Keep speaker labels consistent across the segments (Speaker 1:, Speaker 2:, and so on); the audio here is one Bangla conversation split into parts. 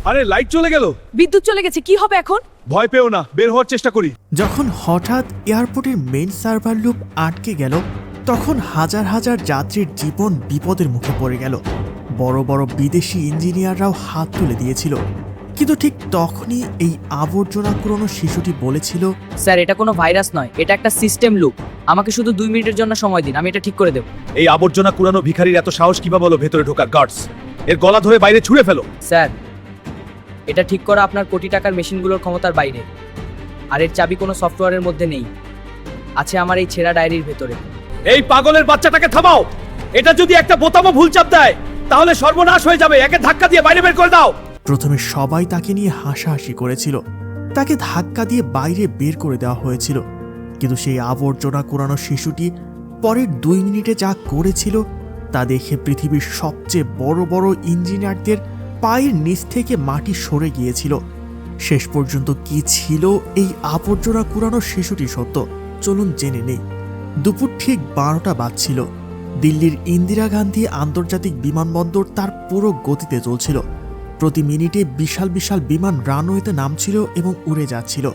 Speaker 1: আরে লাইট চলে গেল।
Speaker 2: বিদ্যুৎ চলে গেছে, কি হবে এখন?
Speaker 1: ভয় পেও না, বের হওয়ার চেষ্টা করি।
Speaker 3: যখন হঠাৎ এয়ারপোর্টের মেইন সার্ভার লুপ আটকে গেল, তখন হাজার হাজার যাত্রীর জীবন বিপদের মুখে পড়ে গেল। বড় বড় বিদেশি ইঞ্জিনিয়াররাও হাত তুলে দিয়েছিল। কিন্তু ঠিক তখনই এই আবর্জনা কুড়োনো শিশুটি বলেছিল,
Speaker 2: স্যার, এটা কোনো ভাইরাস নয়, এটা একটা সিস্টেম লুপ। আমাকে শুধু 2 মিনিটের জন্য সময় দিন, আমি এটা ঠিক করে দেব।
Speaker 1: এই আবর্জনা কুড়ানো ভিখারির এত সাহস কিভাবে হলো ভেতরে ঢোকার? গার্ডস, এর গলা ধরে বাইরে ছুঁড়ে ফেলো।
Speaker 2: স্যার, এটা ঠিক করা আপনার কোটি টাকার মেশিনগুলোর ক্ষমতার বাইরে। আর এর চাবি কোনো সফটওয়্যারের মধ্যে নেই, আছে আমার এই ছেঁড়া ডায়েরির ভেতরে।
Speaker 1: এই পাগলের বাচ্চাটাকে থামাও। এটা যদি একটা বোতামও ভুল চাপ দেয় তাহলে সর্বনাশ হয়ে যাবে। একে ধাক্কা দিয়ে বাইরে বের করে দাও।
Speaker 3: প্রথমে সবাই তাকে নিয়ে হাসাহাসি করেছিল, তাকে ধাক্কা দিয়ে বাইরে বের করে দেওয়া হয়েছিল। কিন্তু সেই আবর্জনা কুড়ানো শিশুটি পরের 2 মিনিটে যা করেছিল তা দেখে পৃথিবীর সবচেয়ে বড় বড় ইঞ্জিনিয়ারদের পায়ের নিচ থেকে মাটি সরে গিয়েছিল। শেষ পর্যন্ত কি ছিল এই আবর্জনা কুড়ানো শিশুটি সত্য, চলুন জেনে নেই। দুপুর ঠিক 12টা বাজছিল। দিল্লির ইন্দিরা গান্ধী আন্তর্জাতিক বিমানবন্দর তার পুরো গতিতে চলছিল। প্রতি মিনিটে বিশাল বিশাল বিমান রানওয়েতে নামছিল এবং উড়ে যাচ্ছিল।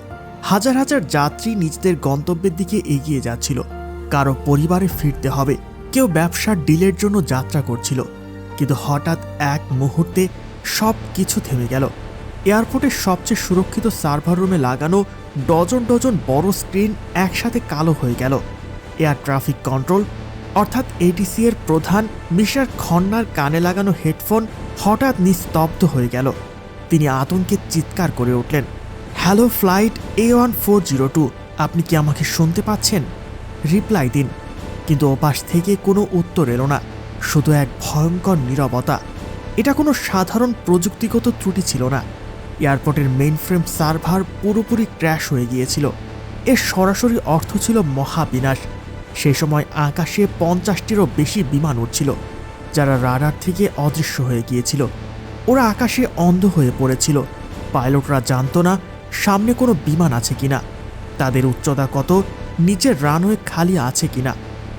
Speaker 3: হাজার হাজার যাত্রী নিজেদের গন্তব্যের দিকে এগিয়ে যাচ্ছিল। কারো পরিবারে ফিরতে হবে, কেউ ব্যবসার ডিলের জন্য যাত্রা করছিল। কিন্তু হঠাৎ এক মুহূর্তে সব কিছু থেমে গেল। এয়ারপোর্টের সবচেয়ে সুরক্ষিত সার্ভার রুমে লাগানো ডজন ডজন বড় স্ক্রিন একসাথে কালো হয়ে গেল। এয়ার ট্রাফিক কন্ট্রোল অর্থাৎ এটিসি এর প্রধান মিস্টার খন্নার কানে লাগানো হেডফোন হঠাৎ নিস্তব্ধ হয়ে গেল। তিনি আতঙ্কে চিৎকার করে উঠলেন, হ্যালো ফ্লাইট A1402, আপনি কি আমাকে শুনতে পাচ্ছেন? রিপ্লাই দিন। কিন্তু ওপাশ থেকে কোনো উত্তর এলো না, শুধু এক ভয়ঙ্কর নীরবতা। এটা কোনো সাধারণ প্রযুক্তিগত ত্রুটি ছিল না। এয়ারপোর্টের মেইনফ্রেম সার্ভার পুরোপুরি ক্র্যাশ হয়ে গিয়েছিল। এর সরাসরি অর্থ ছিল মহাবিনাশ। সেই সময় আকাশে 50টিরও বেশি বিমান উঠছিল, যারা রাডার থেকে অদৃশ্য হয়ে গিয়েছিল। ওরা আকাশে অন্ধ হয়ে পড়েছিল। পাইলটরা জানতো না সামনে কোনো বিমান আছে কিনা, তাদের উচ্চতা কত, নিচের রানওয়ে খালি আছে কিনা।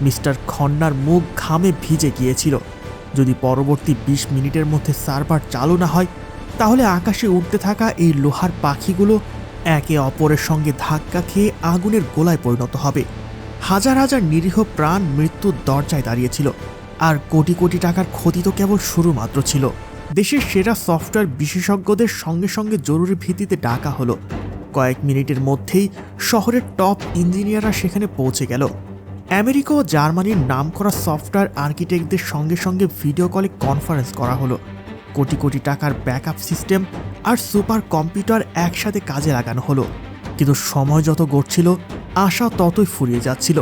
Speaker 3: মিস্টার খন্নার মুখ ঘামে ভিজে গিয়েছিল। যদি পরবর্তী 20 মিনিটের মধ্যে সার্ভার চালু না হয়, তাহলে আকাশে উঠতে থাকা এই লোহার পাখিগুলো একে অপরের সঙ্গে ধাক্কা খেয়ে আগুনের গোলায় পরিণত হবে। হাজার হাজার নিরীহ প্রাণ মৃত্যুর দরজায় দাঁড়িয়েছিল। আর কোটি কোটি টাকার ক্ষতি তো কেবল শুরু মাত্র ছিল। দেশের সেরা সফটওয়্যার বিশেষজ্ঞদের সঙ্গে সঙ্গে জরুরি ভিত্তিতে ডাকা হলো। কয়েক মিনিটের মধ্যেই শহরের টপ ইঞ্জিনিয়াররা সেখানে পৌঁছে গেল। আমেরিকা ও জার্মানির নামকরা সফটওয়্যার আর্কিটেক্টদের সঙ্গে সঙ্গে ভিডিও কলে কনফারেন্স করা হলো। কোটি কোটি টাকার ব্যাকআপ সিস্টেম আর সুপার কম্পিউটার একসাথে কাজে লাগানো হলো। কিন্তু সময় যত গড়ছিল, আশা ততই ফুরিয়ে যাচ্ছিল।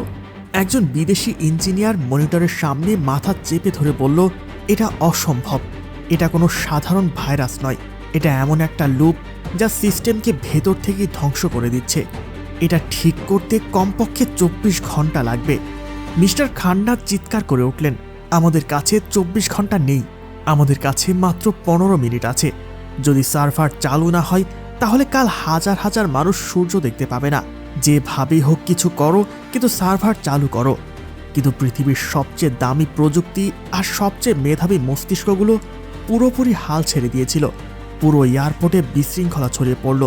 Speaker 3: একজন বিদেশি ইঞ্জিনিয়ার মনিটরের সামনে মাথা চেপে ধরে বলল, এটা অসম্ভব। এটা কোনো সাধারণ ভাইরাস নয়, এটা এমন একটা লুপ যা সিস্টেমকে ভেতর থেকে ধ্বংস করে দিচ্ছে। এটা ঠিক করতে কমপক্ষে 24 ঘন্টা লাগবে। মিস্টার খান্না চিৎকার করে উঠলেন, আমাদের কাছে 24 ঘন্টা নেই, আমাদের কাছে মাত্র 15 মিনিট আছে। যদি সার্ভার চালু না হয়, তাহলে কাল হাজার হাজার মানুষ সূর্য দেখতে পাবে না। যেভাবেই হোক কিছু করো, কিন্তু সার্ভার চালু করো। কিন্তু পৃথিবীর সবচেয়ে দামি প্রযুক্তি আর সবচেয়ে মেধাবী মস্তিষ্কগুলো পুরোপুরি হাল ছেড়ে দিয়েছিল। পুরো এয়ারপোর্টে বিশৃঙ্খলা ছড়িয়ে পড়ল।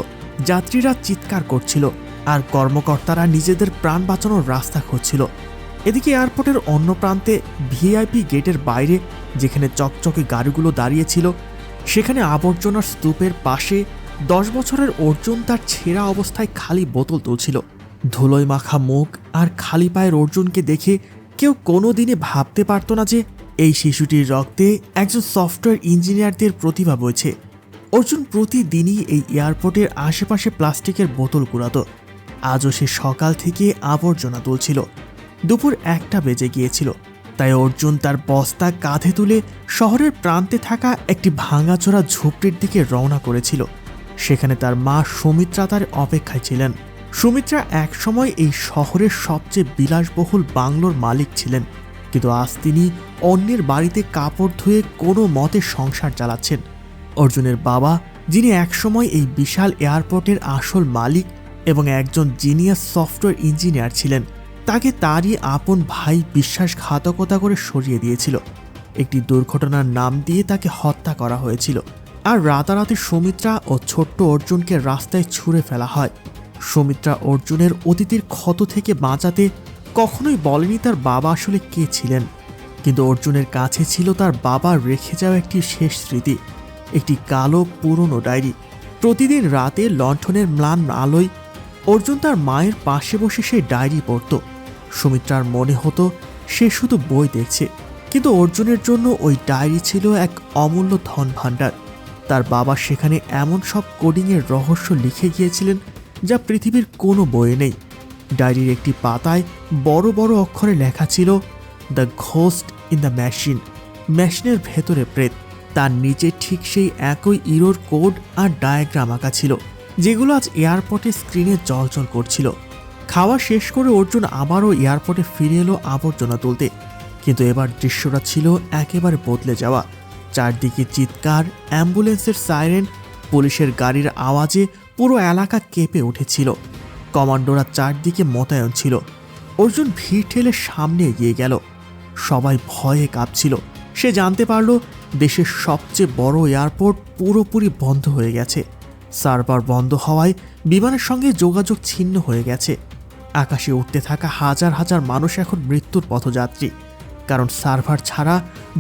Speaker 3: যাত্রীরা চিৎকার করছিল আর কর্মকর্তারা নিজেদের প্রাণ বাঁচানোর রাস্তা খুঁজছিল। এদিকে এয়ারপোর্টের অন্য প্রান্তে ভিআইপি গেটের বাইরে, যেখানে চকচকে গাড়িগুলো দাঁড়িয়েছিল, সেখানে আবর্জনার স্তূপের পাশে 10 বছরের অর্জুন তার ছেঁড়া অবস্থায় খালি বোতল তুলছিল। ধুলোয় মাখা মুখ আর খালি পায়ের অর্জুনকে দেখে কেউ কোনোদিনই ভাবতে পারত না যে এই শিশুটির রক্তে একজন সফটওয়্যার ইঞ্জিনিয়ারদের প্রতিভা বইছে। অর্জুন প্রতিদিনই এই এয়ারপোর্টের আশেপাশে প্লাস্টিকের বোতল কুড়াতো। আজও সে সকাল থেকে আবর্জনা তুলছিল। দুপুর 1টা বেজে গিয়েছিল, তাই অর্জুন তার বস্তা কাঁধে তুলে শহরের প্রান্তে থাকা একটি ভাঙাচোরা ঝুপড়ির দিকে রওনা করেছিল। সেখানে তার মা সুমিত্রা তার অপেক্ষায় ছিলেন। সুমিত্রা একসময় এই শহরের সবচেয়ে বিলাসবহুল বাংলোর মালিক ছিলেন, কিন্তু আজ তিনি অন্যের বাড়িতে কাপড় ধুয়ে কোনো মতে সংসার চালাচ্ছেন। অর্জুনের বাবা, যিনি একসময় এই বিশাল এয়ারপোর্টের আসল মালিক এবং একজন জিনিয়াস সফটওয়্যার ইঞ্জিনিয়ার ছিলেন, তাকে তারই আপন ভাই বিশ্বাসঘাতকতা করে সরিয়ে দিয়েছিল। একটি দুর্ঘটনার নাম দিয়ে তাকে হত্যা করা হয়েছিল। আর রাতারাতি সুমিত্রা ও ছোট্ট অর্জুনকে রাস্তায় ছুঁড়ে ফেলা হয়। সুমিত্রা অর্জুনের অতীতের ক্ষত থেকে বাঁচাতে কখনোই বলেনি তার বাবা আসলে কে ছিলেন, কিন্তু অর্জুনের কাছে ছিল তার বাবা রেখে যাওয়া একটি শেষ স্মৃতি, একটি কালো পুরনো ডায়েরি। প্রতিদিন রাতে লণ্ঠনের ম্লান আলোয় অর্জুন তার মায়ের পাশে বসে সেই ডায়েরি পড়ত। সুমিত্রার মনে হতো সে শুধু বই দেখছে, কিন্তু অর্জুনের জন্য ওই ডায়েরি ছিল এক অমূল্য ধন ভাণ্ডার। তার বাবা সেখানে এমন সব কোডিংয়ের রহস্য লিখে গিয়েছিলেন যা পৃথিবীর কোনো বইয়ে নেই। ডায়েরির একটি পাতায় বড় বড় অক্ষরে লেখা ছিল, the ghost in the machine, মেশিনের ভেতরে প্রেত। তার নিচে ঠিক সেই একই ইরোর কোড আর ডায়াগ্রাম আঁকা ছিল, যেগুলো আজ এয়ারপোর্টের স্ক্রিনে জ্বলজ্বল করছিল। খাওয়া শেষ করে অর্জুন আবারও এয়ারপোর্টে ফিরে এলো আবর্জনা তুলতে, কিন্তু এবার দৃশ্যটা ছিল একেবারে বদলে যাওয়া। চারদিকে চিৎকার, অ্যাম্বুলেন্সের সাইরেন, পুলিশের গাড়ির আওয়াজে পুরো এলাকা কেঁপে উঠেছিল। কমান্ডোরা চারদিকে মোতায়েন ছিল। অর্জুন ভিড় ঠেলে সামনে এগিয়ে গেল। সবাই ভয়ে কাঁপছিল। সে জানতে পারল দেশের সবচেয়ে বড় এয়ারপোর্ট পুরোপুরি বন্ধ হয়ে গেছে। সার্ভার বন্ধ হওয়ায় বিমানের সঙ্গে যোগাযোগ ছিন্ন হয়ে গেছে। আকাশে উঠতে থাকা হাজার হাজার মানুষ এখন মৃত্যুর পথযাত্রী, কারণ সার্ভার ছাড়া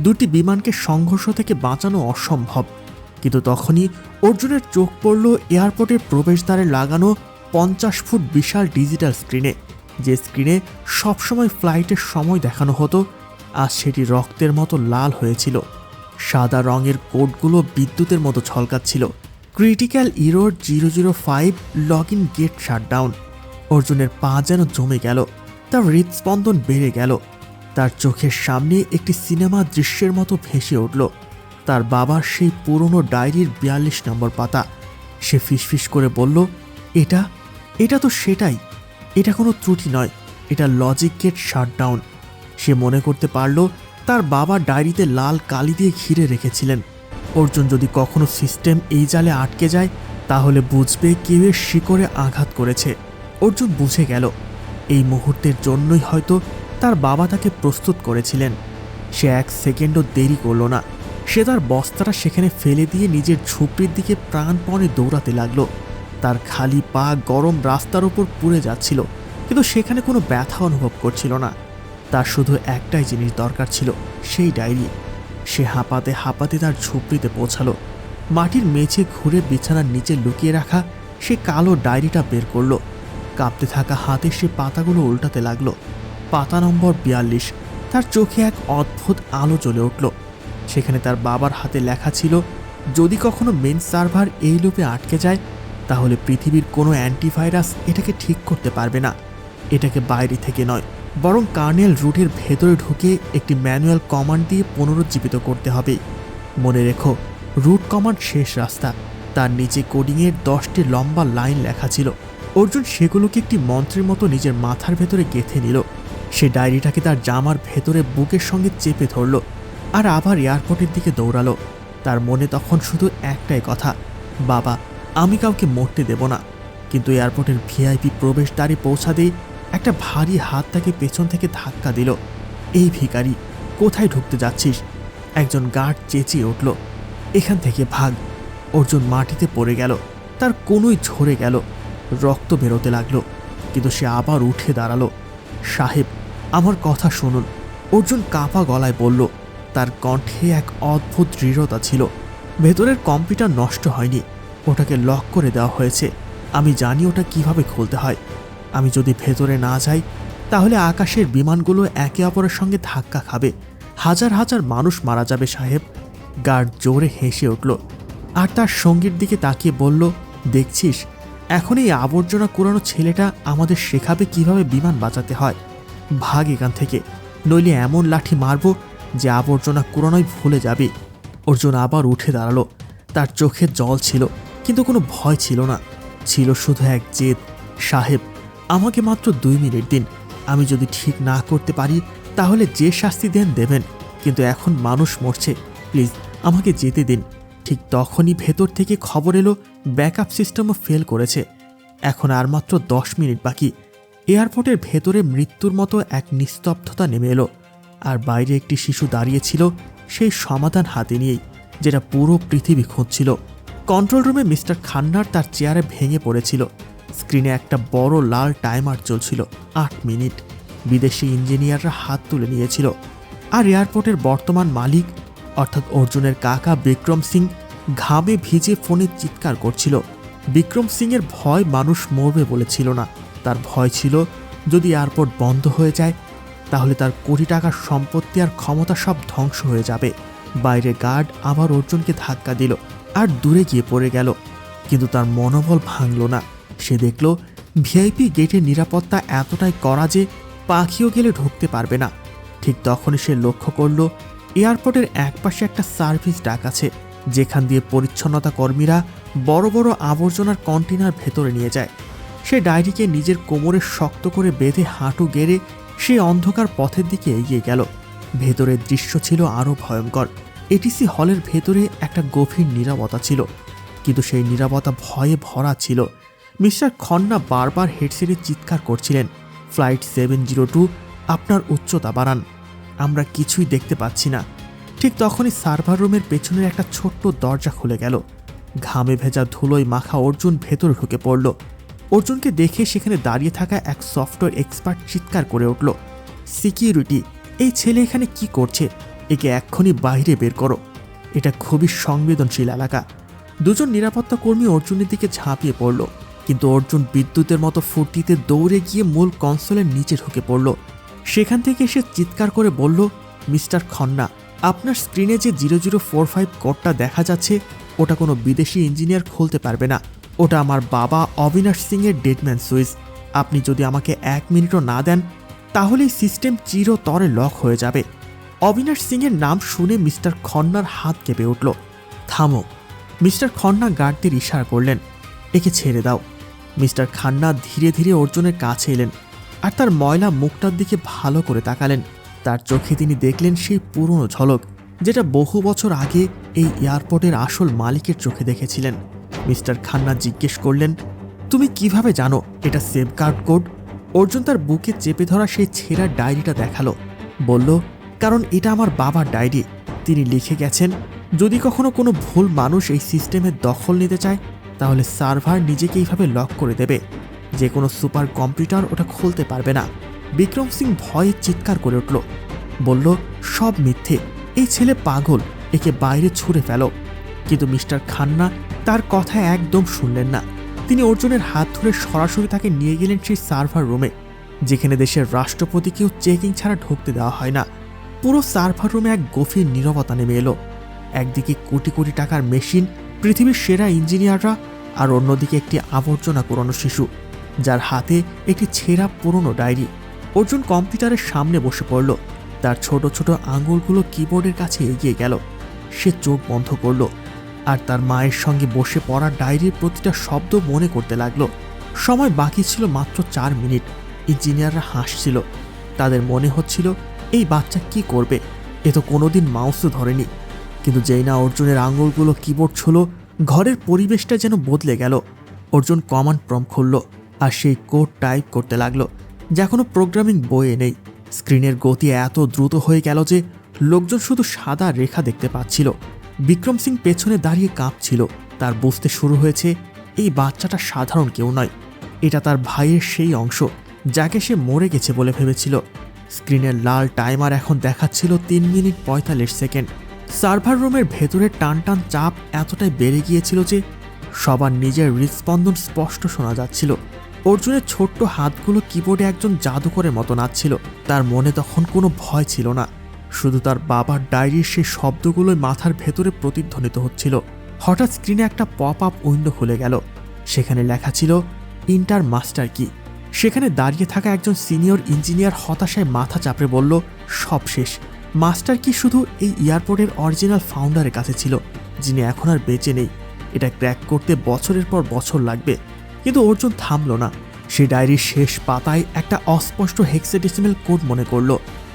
Speaker 3: দুটি বিমানকে সংঘর্ষ থেকে বাঁচানো অসম্ভব। কিন্তু তখনই অর্জুনের চোখ পড়ল এয়ারপোর্টের প্রবেশদ্বারে লাগানো 50 ফুট বিশাল ডিজিটাল স্ক্রিনে, যে স্ক্রিনে সবসময় ফ্লাইটের সময় দেখানো হতো। আজ সেটি রক্তের মতো লাল হয়েছিল। সাদা রঙের কোডগুলো বিদ্যুতের মতো ঝলকাচ্ছিল। Critical error 005, log in gate shutdown. অর্জুনের পা যেন জমে গেল, তার হৃদস্পন্দন বেড়ে গেল। তার চোখের সামনে একটি সিনেমা দৃশ্যের মতো ভেসে উঠল। তার বাবার সেই পুরনো ডায়েরির 42 নম্বর পাতা। সে ফিসফিস করে বলল, এটা তো সেটাই। এটা কোনো ত্রুটি নয়, এটা লজিক গেট শাটডাউন। সে মনে করতে পারল তার বাবা ডায়েরিতে লাল কালি দিয়ে ঘিরে রেখেছিলেন। অর্জুন যদি কখনো সিস্টেম এই জালে আটকে যায়, তাহলে বুঝবে কেউ এর শিকড়ে আঘাত করেছে। অর্জুন বুঝে গেল এই মুহূর্তের জন্যই হয়তো তার বাবা তাকে প্রস্তুত করেছিলেন। সে এক সেকেন্ডও দেরি করল না। সে তার বস্তাটা সেখানে ফেলে দিয়ে নিজের ঝুপড়ির দিকে প্রাণপণে দৌড়াতে লাগলো। তার খালি পা গরম রাস্তার উপর পুড়ে যাচ্ছিল, কিন্তু সেখানে কোনো ব্যথা অনুভব করছিল না। তার শুধু একটাই জিনিস দরকার ছিল, সেই ডায়েরি। সে হাঁপাতে হাঁপাতে তার ঝুপড়িতে পৌঁছালো। মাটির মেঝে ঘুরে বিছানার নিচে লুকিয়ে রাখা সে কালো ডায়েরিটা বের করলো। কাঁপতে থাকা হাতে সে পাতাগুলো উল্টাতে লাগলো। পাতা নম্বর 42। তার চোখে এক অদ্ভুত আলো জ্বলে উঠল। সেখানে তার বাবার হাতে লেখা ছিল, যদি কখনো মেন সার্ভার এই লোপে আটকে যায়, তাহলে পৃথিবীর কোনো অ্যান্টিভাইরাস এটাকে ঠিক করতে পারবে না। এটাকে বাইরে থেকে নয়, বরং কার্নেল রুটের ভেতরে ঢুকে একটি ম্যানুয়াল কমান্ড দিয়ে পুনরুজ্জীবিত করতে হবে। মনে রেখো, রুট কমান্ড শেষ রাস্তা। তার নিচে কোডিংয়ের 10টি লম্বা লাইন লেখা ছিল। অর্জুন সেগুলোকে একটি মন্ত্রের মতো নিজের মাথার ভেতরে গেঁথে নিল। সে ডায়েরিটাকে তার জামার ভেতরে বুকের সঙ্গে চেপে ধরল আর আবার এয়ারপোর্টের দিকে দৌড়ালো। তার মনে তখন শুধু একটাই কথা, বাবা, আমি কাউকে মরতে দেব না। কিন্তু এয়ারপোর্টের ভিআইপি প্রবেশদ্বারে পৌঁছাতেই একটা ভারী হাত তাকে পেছন থেকে ধাক্কা দিল। এই ভিখারি, কোথায় ঢুকতে যাচ্ছিস? একজন গার্ড চেঁচিয়ে উঠল, এখান থেকে ভাগ। অর্জুন মাটিতে পড়ে গেল। তার কোনোই ঝরে গেল, রক্ত বেরোতে লাগলো। কিন্তু সে আবার উঠে দাঁড়ালো। সাহেব, আমার কথা শুনুন, অর্জুন কাঁপা গলায় বলল। তার কণ্ঠে এক অদ্ভুত দৃঢ়তা ছিল। ভেতরের কম্পিউটার নষ্ট হয়নি, ওটাকে লক করে দেওয়া হয়েছে। আমি জানি ওটা কিভাবে খুলতে হয়। আমি যদি ভেতরে না যাই, তাহলে আকাশের বিমানগুলো একে অপরের সঙ্গে ধাক্কা খাবে। হাজার হাজার মানুষ মারা যাবে সাহেব। গার্ড জোরে হেসে উঠল আর তার সঙ্গীর দিকে তাকিয়ে বলল, দেখছিস, এখন এই আবর্জনা কুড়ানো ছেলেটা আমাদের শেখাবে কিভাবে বিমান বাঁচাতে হয়। ভাগ এখান থেকে, নইলে এমন লাঠি মারব যে আবর্জনা কুড়ানোই ভুলে যাবে। অর্জুন আবার উঠে দাঁড়ালো। তার চোখে জল ছিল, কিন্তু কোনো ভয় ছিল না। ছিল শুধু এক জেদ। সাহেব, আমাকে মাত্র 2 মিনিট দিন। আমি যদি ঠিক না করতে পারি, তাহলে যে শাস্তি দেবেন। কিন্তু এখন মানুষ মরছে, প্লিজ আমাকে যেতে দিন। ঠিক তখনই ভেতর থেকে খবর এলো ব্যাকআপ সিস্টেমও ফেল করেছে। এখন আর মাত্র 10 মিনিট বাকি। এয়ারপোর্টের ভেতরে মৃত্যুর মতো এক নিস্তব্ধতা নেমে এলো। আর বাইরে একটি শিশু দাঁড়িয়েছিল সেই সমাধান হাতে নিয়েই। যেটা পুরো পৃথিবী খুঁজছিল। কন্ট্রোল রুমে মিস্টার খান্নার তার চেয়ারে ভেঙে পড়েছিল। স্ক্রিনে একটা বড় লাল টাইমার চলছিল, 8 মিনিট। বিদেশি ইঞ্জিনিয়াররা হাত তুলে নিয়েছিল। আর এয়ারপোর্টের বর্তমান মালিক অর্থাৎ অর্জুনের কাকা বিক্রম সিং ঘামে ভিজে ফোনে চিৎকার করছিল। বিক্রম সিংয়ের ভয় মানুষ মরবে বলেছিল না, তার ভয় ছিল যদি এয়ারপোর্ট বন্ধ হয়ে যায় তাহলে তার কোটি টাকার সম্পত্তি আর ক্ষমতা সব ধ্বংস হয়ে যাবে। বাইরে গার্ড আবার অর্জুনকে ধাক্কা দিল আর দূরে গিয়ে পড়ে গেল, কিন্তু তার মনোবল ভাঙল না। সে দেখল ভিআইপি গেটের নিরাপত্তা এতটাই কড়া যে পাখিও গেলে ঢুকতে পারবে না। ঠিক তখনই সে লক্ষ্য করল এয়ারপোর্টের একপাশে একটা সার্ভিস ডাক আছে, যেখান দিয়ে পরিচ্ছন্নতা কর্মীরা বড় বড় আবর্জনার কন্টেনার ভেতরে নিয়ে যায়। সে ডায়েরিকে নিজের কোমরে শক্ত করে বেঁধে হাঁটু গেড়ে সেই অন্ধকার পথের দিকে এগিয়ে গেল। ভেতরের দৃশ্য ছিল আরও ভয়ঙ্কর। এটিসি হলের ভেতরে একটা গভীর নীরবতা ছিল, কিন্তু সেই নীরবতা ভয়ে ভরা ছিল। মিস্টার খন্না বারবার হেডসেটে চিৎকার করছিলেন, ফ্লাইট 702, আপনার উচ্চতা বাড়ান, আমরা কিছুই দেখতে পাচ্ছি না। ঠিক তখনই সার্ভার রুমের পেছনের একটা ছোট্ট দরজা খুলে গেল। ঘামে ভেজা ধুলোয় মাখা অর্জুন ভেতরে ঢুকে পড়ল। অর্জুনকে দেখে সেখানে দাঁড়িয়ে থাকা এক সফটওয়্যার এক্সপার্ট চিৎকার করে উঠল, সিকিউরিটি, এই ছেলে এখানে কি করছে? একে এক্ষুনি বাইরে বের করো, এটা খুবই সংবেদনশীল এলাকা। দুজন নিরাপত্তা কর্মী অর্জুনের দিকে ঝাঁপিয়ে পড়ল, কিন্তু অর্জুন বিদ্যুতের মতো ফুর্তিতে দৌড়ে গিয়ে মূল কনসোলের নিচে ঢুকে পড়ল। সেখান থেকে সে চিৎকার করে বলল, মিস্টার খন্না, আপনার স্ক্রিনে যে 0045 কোডটা দেখা যাচ্ছে ওটা কোনো বিদেশি ইঞ্জিনিয়ার খুলতে পারবে না। ওটা আমার বাবা অবিনাশ সিংয়ের ডেডম্যান সুইচ। আপনি যদি আমাকে 1 মিনিটও না দেন তাহলে সিস্টেম চিরতরে লক হয়ে যাবে। অবিনাশ সিংয়ের নাম শুনে মিস্টার খন্নার হাত কেঁপে উঠল। থামো। মিস্টার খন্না গার্ডদের ইশারা করলেন, একে ছেড়ে দাও। মিস্টার খান্না ধীরে ধীরে অর্জুনের কাছে এলেন আর তার ময়লা মুখটার দিকে ভালো করে তাকালেন। তার চোখে তিনি দেখলেন সেই পুরনো ঝলক, যেটা বহু বছর আগে এই এয়ারপোর্টের আসল মালিকের চোখে দেখেছিলেন। মিস্টার খান্না জিজ্ঞেস করলেন, তুমি কিভাবে জানো এটা সেফগার্ড কোড? অর্জুন তার বুকে চেপে ধরা সেই ছেঁড়া ডায়েরিটা দেখালো, বলল, কারণ এটা আমার বাবার ডায়েরি। তিনি লিখে গেছেন, যদি কখনো কোনো ভুল মানুষ এই সিস্টেমের দখল নিতে চায় তাহলে সার্ভার নিজেকে এইভাবে লক করে দেবে, যে কোনো সুপার কম্পিউটার ওটা খুলতে পারবে না। বিক্রম সিং ভয়ে চিৎকার করে উঠল, বলল, সব মিথ্যে, এই ছেলে পাগল, একে বাইরে ছুঁড়ে ফেলো। কিন্তু মিস্টার খান্না তার কথা একদম শুনলেন না। তিনি অর্জুনের হাত ধরে সরাসরি তাকে নিয়ে গেলেন সেই সার্ভার রুমে, যেখানে দেশের রাষ্ট্রপতিকেও চেকিং ছাড়া ঢুকতে দেওয়া হয় না। পুরো সার্ভার রুমে এক গভীর নীরবতা নেমে এলো। একদিকে কোটি কোটি টাকার মেশিন, পৃথিবীর সেরা ইঞ্জিনিয়াররা, আর অন্যদিকে একটি আবর্জনা কুড়ানো শিশু যার হাতে একটি ছেঁড়া পুরনো ডায়েরি। অর্জুন কম্পিউটারের সামনে বসে পড়ল, তার ছোট ছোট আঙুলগুলো কিবোর্ডের কাছে এগিয়ে গেল। সে চোখ বন্ধ করল আর তার মায়ের সঙ্গে বসে পড়া ডায়েরির প্রতিটা শব্দ মনে করতে লাগলো। সময় বাকি ছিল মাত্র 4 মিনিট। ইঞ্জিনিয়াররা হাসছিল, তাদের মনে হচ্ছিল এই বাচ্চা কি করবে, এ তো কোনোদিন মাউসও ধরেনি। কিন্তু যেই না অর্জুনের আঙুলগুলো কিবোর্ড ছিল, ঘরের পরিবেশটা যেন বদলে গেল। অর্জুন কমান্ড প্রম্পট খুলল আর সেই কোড টাইপ করতে লাগলো, যা কোনো প্রোগ্রামিং বইয়ে নেই। স্ক্রিনের গতি এত দ্রুত হয়ে গেল যে লোকজন শুধু সাদা রেখা দেখতে পাচ্ছিল। বিক্রম সিং পেছনে দাঁড়িয়ে কাঁপছিল, তার বুঝতে শুরু হয়েছে এই বাচ্চাটা সাধারণ কেউ নয়, এটা তার ভাইয়ের সেই অংশ যাকে সে মরে গেছে বলে ভেবেছিল। স্ক্রিনের লাল টাইমার এখন দেখাচ্ছিল 3 মিনিট 45 সেকেন্ড। সার্ভার রুমের ভেতরে টান টান চাপ এতটাই বেড়ে গিয়েছিল যে সবার নিজের হৃদস্পন্দন স্পষ্ট শোনা যাচ্ছিল। অর্জুনের ছোট্ট হাতগুলো কিবোর্ডে একজন জাদুকরের মতো নাচছিল। তার মনে তখন কোনো ভয় ছিল না, শুধু তার বাবার ডায়েরির সেই শব্দগুলোই মাথার ভেতরে প্রতিধ্বনিত হচ্ছিল। হঠাৎ স্ক্রিনে একটা পপ আপ উইন্ডো খুলে গেল, সেখানে লেখা ছিল ইন্টার মাস্টার কি। সেখানে দাঁড়িয়ে থাকা একজন সিনিয়র ইঞ্জিনিয়ার হতাশায় মাথা চাপড়ে বলল, সব শেষ। মাস্টার কি শুধু এই এয়ারপোর্টের অরিজিনাল ফাউন্ডারের কাছে ছিল, যিনি এখন আর বেঁচে নেই। এটা ক্র্যাক করতে বছরের পর বছর লাগবে। কিন্তু অর্জুন থামল না। সে ডায়েরির শেষ পাতায় একটা অস্পষ্ট হেক্সাডেসিমাল কোড মনে করল।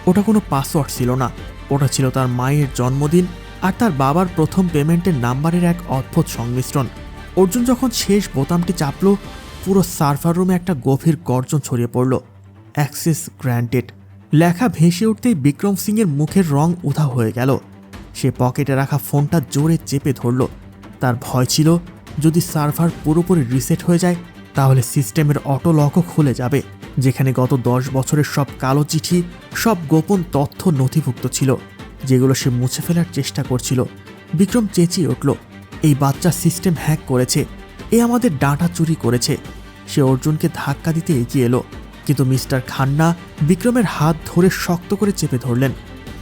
Speaker 3: ওটা কোনো পাসওয়ার্ড ছিল না, ওটা ছিল তার মায়ের জন্মদিন আর তার বাবার প্রথম পেমেন্টের নাম্বারের এক অদ্ভুত সংমিশ্রণ। অর্জুন যখন শেষ বোতামটি চাপল, পুরো সার্ভার রুমে একটা গভীর গর্জন ছড়িয়ে পড়ল। অ্যাক্সেস গ্র্যান্টেড লেখা ভেসে উঠতেই বিক্রম সিংয়ের মুখের রং উধাও হয়ে গেল। সে পকেটে রাখা ফোনটা জোরে চেপে ধরল। তার ভয় ছিল যদি সার্ভার পুরোপুরি রিসেট হয়ে যায় তাহলে সিস্টেমের অটো লকও খুলে যাবে, যেখানে গত 10 বছরের সব কালো চিঠি, সব গোপন তথ্য নথিভুক্ত ছিল, যেগুলো সে মুছে ফেলার চেষ্টা করছিল। বিক্রম চেঁচিয়ে উঠল, এই বাচ্চা সিস্টেম হ্যাক করেছে, এ আমাদের ডাটা চুরি করেছে। সে অর্জুনকে ধাক্কা দিতে এগিয়ে এলো, কিন্তু মিস্টার খান্না বিক্রমের হাত ধরে শক্ত করে চেপে ধরলেন।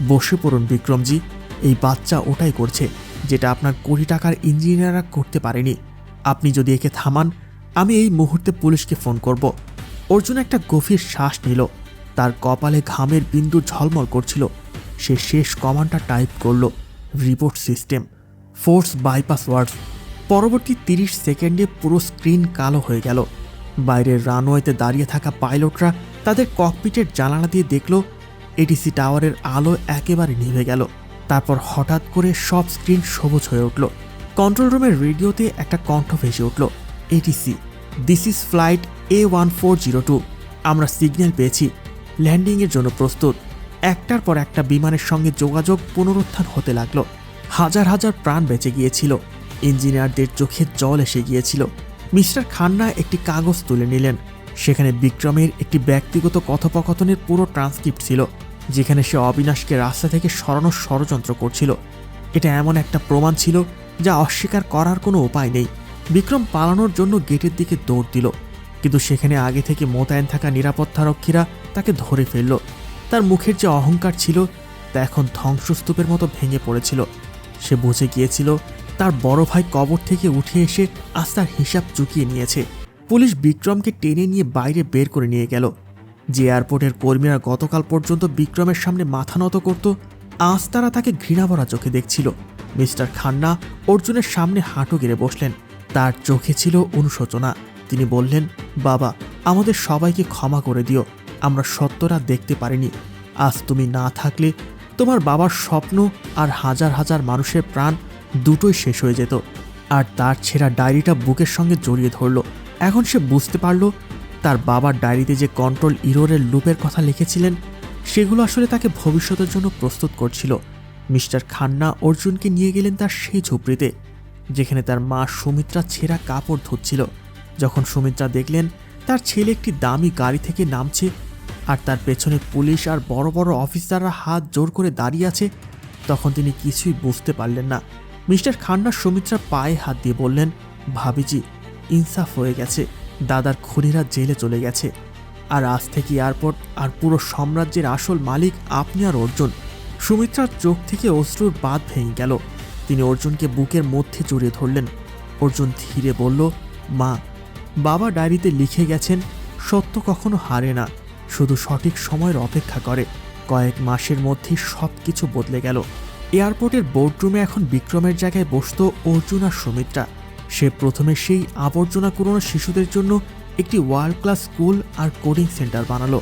Speaker 3: বসে পড়ুন বিক্রমজি, এই বাচ্চা ওটাই করছে যেটা আপনার কোটি টাকার ইঞ্জিনিয়াররা করতে পারেনি। আপনি যদি একে থামান আমি এই মুহূর্তে পুলিশকে ফোন করব। অর্জুন একটা গভীর শ্বাস নিল, তার কপালে ঘামের বিন্দু ঝলমল করছিল। সে শেষ কমান্ডটা টাইপ করল, রিপোর্ট সিস্টেম, ফোর্স বাইপাস ওয়ার্ডস। পরবর্তী 30 সেকেন্ডে পুরো স্ক্রিন কালো হয়ে গেল। বাইরের রানওয়েতে দাঁড়িয়ে থাকা পাইলটরা তাদের ককপিটের জানালা দিয়ে দেখল এটিসি টাওয়ারের আলো একেবারে নিভে গেল। তারপর হঠাৎ করে সব স্ক্রিন সবুজ হয়ে উঠল। কন্ট্রোল রুমের রেডিওতে একটা কণ্ঠ ভেসে উঠল, ATC, this is flight A1402, আমরা সিগন্যাল পেয়েছি, ল্যান্ডিংয়ের জন্য প্রস্তুত। একটার পর একটা বিমানের সঙ্গে যোগাযোগ পুনরুত্থান হতে লাগলো। হাজার হাজার প্রাণ বেঁচে গিয়েছিল। ইঞ্জিনিয়ারদের চোখে জল এসে গিয়েছিল। মিস্টার খান্না একটি কাগজ তুলে নিলেন। সেখানে বিক্রমের একটি ব্যক্তিগত কথোপকথনের পুরো ট্রান্সক্রিপ্ট ছিল, যেখানে সে অবিনাশকে রাস্তা থেকে সরানোর ষড়যন্ত্র করছিল। এটা এমন একটা প্রমাণ ছিল যা অস্বীকার করার কোনো উপায় নেই। বিক্রম পালানোর জন্য গেটের দিকে দৌড় দিল, কিন্তু সেখানে আগে থেকে মোতায়েন থাকা নিরাপত্তারক্ষীরা তাকে ধরে ফেলল। তার মুখের যে অহংকার ছিল তা এখন ধ্বংসস্তূপের মতো ভেঙে পড়েছিল। সে বুঝে গিয়েছিল তার বড় ভাই কবর থেকে উঠে এসে আজ তার হিসাব চুকিয়ে নিয়েছে। পুলিশ বিক্রমকে টেনে নিয়ে বাইরে বের করে নিয়ে গেল। যে এয়ারপোর্টের কর্মীরা গতকাল পর্যন্ত বিক্রমের সামনে মাথা নত করত, আজ তারা তাকে ঘৃণাভরা চোখে দেখছিল। মিস্টার খান্না অর্জুনের সামনে হাঁটু গেড়ে বসলেন। তার চোখে ছিল অনুশোচনা। তিনি বললেন, বাবা, আমাদের সবাইকে ক্ষমা করে দিও, আমরা সত্যটা দেখতে পারিনি। আজ তুমি না থাকলে তোমার বাবার স্বপ্ন আর হাজার হাজার মানুষের প্রাণ দুটোই শেষ হয়ে যেত। আর তার ছেঁড়া ডায়েরিটা বুকের সঙ্গে জড়িয়ে ধরল। এখন সে বুঝতে পারল তার বাবার ডায়েরিতে যে কন্ট্রোল ইরোরের লুপের কথা লিখেছিলেন সেগুলো আসলে তাকে ভবিষ্যতের জন্য প্রস্তুত করছিল। মিস্টার খান্না অর্জুনকে নিয়ে গেলেন তার সেই ঝুপড়িতে, যেখানে তার মা সুমিত্রা ছেঁড়া কাপড় ধুচ্ছিল। যখন সুমিত্রা দেখলেন তার ছেলে একটি দামি গাড়ি থেকে নামছে আর তার পেছনে পুলিশ আর বড় বড় অফিসাররা হাত জোর করে দাঁড়িয়ে আছে, তখন তিনি কিছুই বুঝতে পারলেন না। মিস্টার খান্না সুমিত্রার পায়ে হাত দিয়ে বললেন, ভাবিজি, ইনসাফ হয়ে গেছে, দাদার খুনিরা জেলে চলে গেছে, আর আজ থেকে এয়ারপোর্ট আর পুরো সাম্রাজ্যের আসল মালিক আপনি আর অর্জুন। সুমিত্রার চোখ থেকে অশ্রুর বাঁধ ভেঙে গেল। তিনি অর্জুনকে বুকের মধ্যে জড়িয়ে ধরলেন। অর্জুন ধীরে বলল, মা, বাবা ডায়েরিতে লিখে গেছেন সত্য কখনো হারে না, শুধু সঠিক সময়ের অপেক্ষা করে। কয়েক মাসের মধ্যেই সব কিছু বদলে গেল। এয়ারপোর্টের বোর্ডরুমে এখন বিক্রমের জায়গায় বসত অর্জুন আর সুমিত্রা। সে প্রথমে সেই আবর্জনা কুড়ানো শিশুদের জন্য একটি ওয়ার্ল্ড ক্লাস স্কুল আর কোডিং সেন্টার বানালো,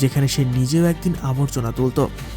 Speaker 3: যেখানে সে নিজেও একদিন আবর্জনা তুলত।